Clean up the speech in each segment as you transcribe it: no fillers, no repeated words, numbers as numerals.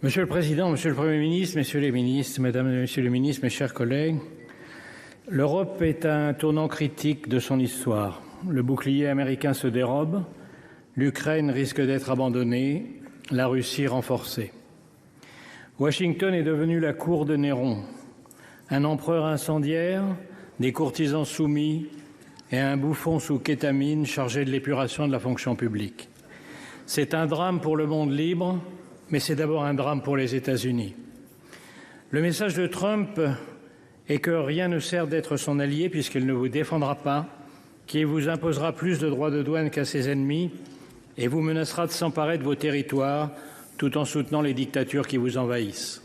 Monsieur le Président, Monsieur le Premier ministre, Messieurs les ministres, Mesdames et Messieurs les ministres, mes chers collègues, l'Europe est à un tournant critique de son histoire. Le bouclier américain se dérobe, l'Ukraine risque d'être abandonnée, la Russie renforcée. Washington est devenu la cour de Néron, un empereur incendiaire, des courtisans soumis et un bouffon sous kétamine chargé de l'épuration de la fonction publique. C'est un drame pour le monde libre, mais c'est d'abord un drame pour les États-Unis. Le message de Trump est que rien ne sert d'être son allié puisqu'il ne vous défendra pas, qu'il vous imposera plus de droits de douane qu'à ses ennemis et vous menacera de s'emparer de vos territoires tout en soutenant les dictatures qui vous envahissent.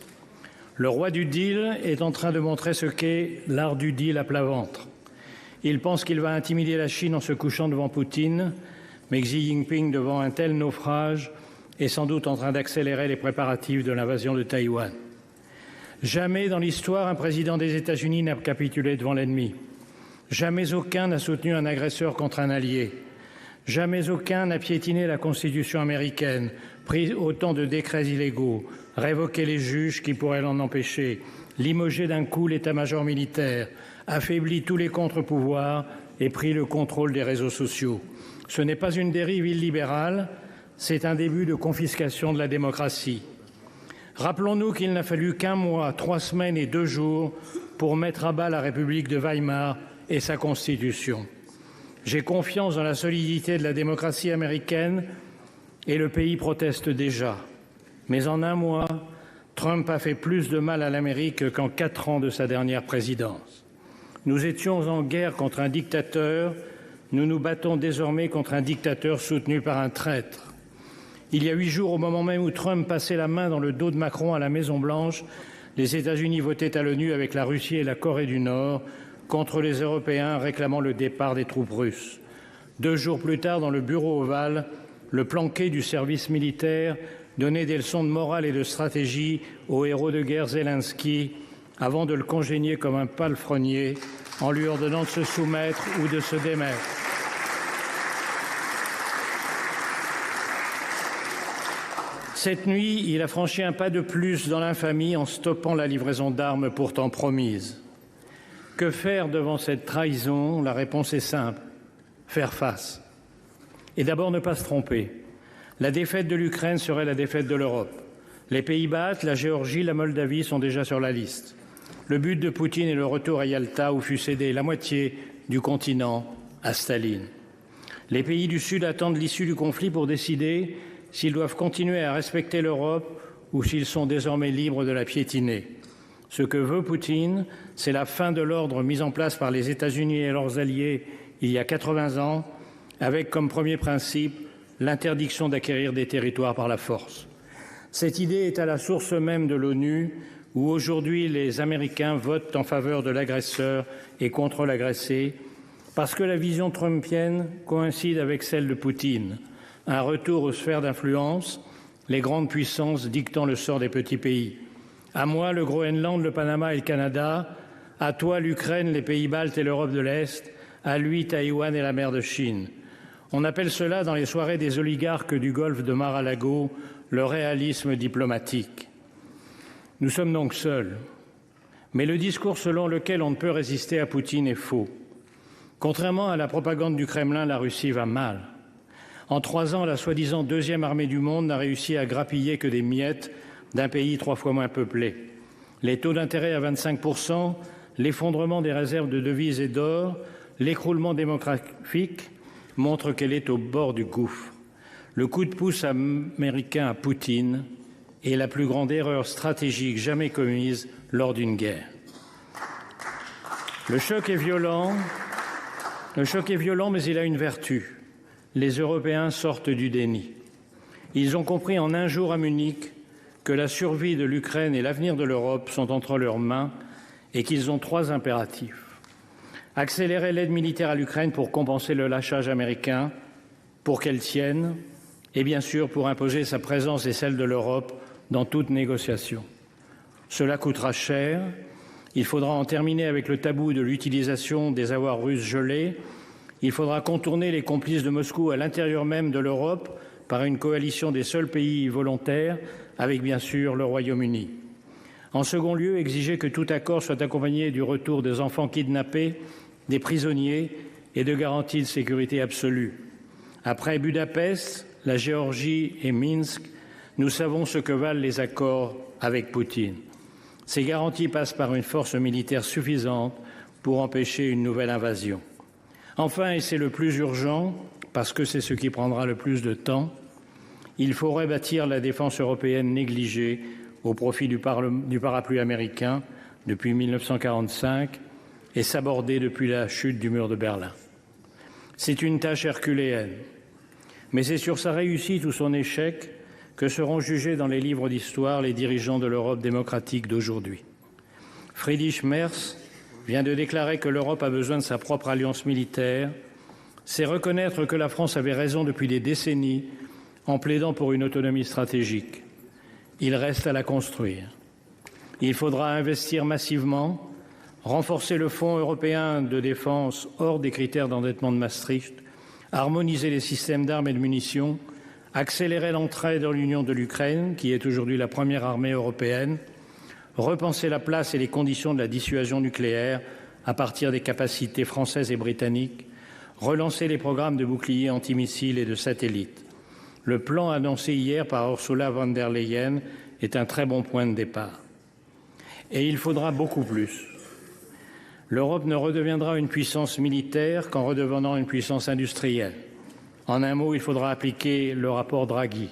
Le roi du deal est en train de montrer ce qu'est l'art du deal à plat ventre. Il pense qu'il va intimider la Chine en se couchant devant Poutine, mais Xi Jinping, devant un tel naufrage, est sans doute en train d'accélérer les préparatifs de l'invasion de Taïwan. Jamais dans l'histoire un président des États-Unis n'a capitulé devant l'ennemi. Jamais aucun n'a soutenu un agresseur contre un allié. Jamais aucun n'a piétiné la Constitution américaine, pris autant de décrets illégaux, révoqué les juges qui pourraient l'en empêcher, limogé d'un coup l'état-major militaire, affaibli tous les contre-pouvoirs et pris le contrôle des réseaux sociaux. Ce n'est pas une dérive illibérale, c'est un début de confiscation de la démocratie. Rappelons-nous qu'il n'a fallu qu'un mois, 3 semaines et 2 jours pour mettre à bas la République de Weimar et sa Constitution. J'ai confiance dans la solidité de la démocratie américaine et le pays proteste déjà. Mais en un mois, Trump a fait plus de mal à l'Amérique qu'en 4 ans de sa dernière présidence. Nous étions en guerre contre un dictateur, nous nous battons désormais contre un dictateur soutenu par un traître. Il y a 8 jours, au moment même où Trump passait la main dans le dos de Macron à la Maison-Blanche, les États-Unis votaient à l'ONU avec la Russie et la Corée du Nord contre les Européens réclamant le départ des troupes russes. 2 jours plus tard, dans le bureau ovale, le planqué du service militaire donnait des leçons de morale et de stratégie au héros de guerre Zelensky avant de le congédier comme un palefrenier en lui ordonnant de se soumettre ou de se démettre. Cette nuit, il a franchi un pas de plus dans l'infamie en stoppant la livraison d'armes pourtant promise. Que faire devant cette trahison? La réponse est simple, faire face. Et d'abord ne pas se tromper. La défaite de l'Ukraine serait la défaite de l'Europe. Les pays baltes, la Géorgie, la Moldavie sont déjà sur la liste. Le but de Poutine est le retour à Yalta où fut cédé la moitié du continent à Staline. Les pays du Sud attendent l'issue du conflit pour décider s'ils doivent continuer à respecter l'Europe ou s'ils sont désormais libres de la piétiner. Ce que veut Poutine, c'est la fin de l'ordre mis en place par les États-Unis et leurs alliés il y a 80 ans, avec comme premier principe l'interdiction d'acquérir des territoires par la force. Cette idée est à la source même de l'ONU, où aujourd'hui les Américains votent en faveur de l'agresseur et contre l'agressé, parce que la vision trumpienne coïncide avec celle de Poutine. Un retour aux sphères d'influence, les grandes puissances dictant le sort des petits pays. À moi, le Groenland, le Panama et le Canada. À toi, l'Ukraine, les pays baltes et l'Europe de l'Est. À lui, Taïwan et la mer de Chine. On appelle cela, dans les soirées des oligarques du golfe de Mar-a-Lago, le réalisme diplomatique. Nous sommes donc seuls. Mais le discours selon lequel on ne peut résister à Poutine est faux. Contrairement à la propagande du Kremlin, la Russie va mal. En 3 ans, la soi-disant 2e armée du monde n'a réussi à grappiller que des miettes d'un pays 3 fois moins peuplé. Les taux d'intérêt à 25%, l'effondrement des réserves de devises et d'or, l'écroulement démographique montrent qu'elle est au bord du gouffre. Le coup de pouce américain à Poutine est la plus grande erreur stratégique jamais commise lors d'une guerre. Le choc est violent, mais il a une vertu. Les Européens sortent du déni. Ils ont compris en un jour à Munich que la survie de l'Ukraine et l'avenir de l'Europe sont entre leurs mains et qu'ils ont 3 impératifs. Accélérer l'aide militaire à l'Ukraine pour compenser le lâchage américain, pour qu'elle tienne, et bien sûr pour imposer sa présence et celle de l'Europe dans toute négociation. Cela coûtera cher. Il faudra en terminer avec le tabou de l'utilisation des avoirs russes gelés. Il faudra contourner les complices de Moscou à l'intérieur même de l'Europe par une coalition des seuls pays volontaires, avec bien sûr le Royaume-Uni. En second lieu, exiger que tout accord soit accompagné du retour des enfants kidnappés, des prisonniers et de garanties de sécurité absolue. Après Budapest, la Géorgie et Minsk, nous savons ce que valent les accords avec Poutine. Ces garanties passent par une force militaire suffisante pour empêcher une nouvelle invasion. Enfin, et c'est le plus urgent, parce que c'est ce qui prendra le plus de temps, il faut rebâtir la défense européenne négligée au profit du parapluie américain depuis 1945 et sabordée depuis la chute du mur de Berlin. C'est une tâche herculéenne, mais c'est sur sa réussite ou son échec que seront jugés dans les livres d'histoire les dirigeants de l'Europe démocratique d'aujourd'hui. Friedrich Merz vient de déclarer que l'Europe a besoin de sa propre alliance militaire. C'est reconnaître que la France avait raison depuis des décennies en plaidant pour une autonomie stratégique. Il reste à la construire. Il faudra investir massivement, renforcer le Fonds européen de défense hors des critères d'endettement de Maastricht, harmoniser les systèmes d'armes et de munitions, accélérer l'entrée dans l'Union de l'Ukraine, qui est aujourd'hui la première armée européenne, repenser la place et les conditions de la dissuasion nucléaire à partir des capacités françaises et britanniques, relancer les programmes de boucliers antimissiles et de satellites. Le plan annoncé hier par Ursula von der Leyen est un très bon point de départ. Et il faudra beaucoup plus. L'Europe ne redeviendra une puissance militaire qu'en redevenant une puissance industrielle. En un mot, il faudra appliquer le rapport Draghi,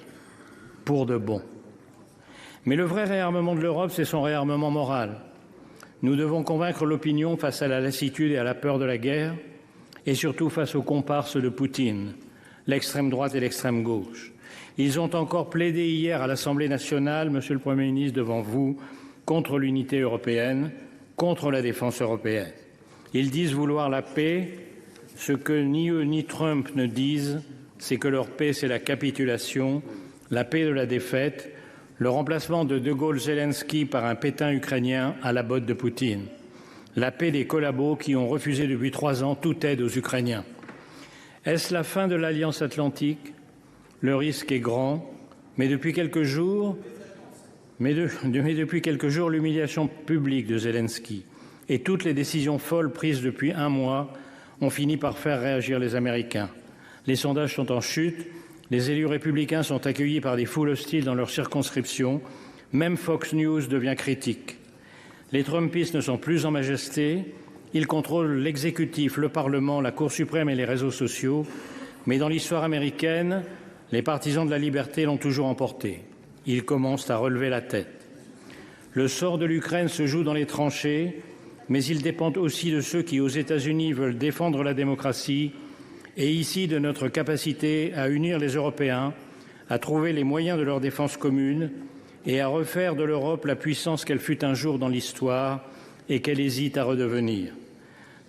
pour de bon. Mais le vrai réarmement de l'Europe, c'est son réarmement moral. Nous devons convaincre l'opinion face à la lassitude et à la peur de la guerre, et surtout face aux comparses de Poutine, l'extrême droite et l'extrême gauche. Ils ont encore plaidé hier à l'Assemblée nationale, Monsieur le Premier ministre, devant vous, contre l'unité européenne, contre la défense européenne. Ils disent vouloir la paix. Ce que ni eux ni Trump ne disent, c'est que leur paix, c'est la capitulation, la paix de la défaite, le remplacement de Gaulle-Zelensky par un Pétain ukrainien à la botte de Poutine, la paix des collabos qui ont refusé depuis 3 ans toute aide aux Ukrainiens. Est-ce la fin de l'Alliance atlantique? Le risque est grand, mais depuis quelques jours, l'humiliation publique de Zelensky et toutes les décisions folles prises depuis 1 mois ont fini par faire réagir les Américains. Les sondages sont en chute, les élus républicains sont accueillis par des foules hostiles dans leur circonscription, même Fox News devient critique. Les Trumpistes ne sont plus en majesté, ils contrôlent l'exécutif, le Parlement, la Cour suprême et les réseaux sociaux, mais dans l'histoire américaine, les partisans de la liberté l'ont toujours emporté. Ils commencent à relever la tête. Le sort de l'Ukraine se joue dans les tranchées, mais il dépend aussi de ceux qui, aux États-Unis, veulent défendre la démocratie et ici de notre capacité à unir les Européens, à trouver les moyens de leur défense commune et à refaire de l'Europe la puissance qu'elle fut un jour dans l'histoire et qu'elle hésite à redevenir.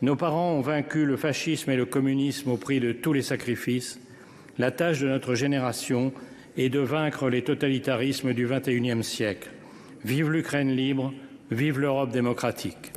Nos parents ont vaincu le fascisme et le communisme au prix de tous les sacrifices. La tâche de notre génération est de vaincre les totalitarismes du XXIe siècle. Vive l'Ukraine libre, vive l'Europe démocratique.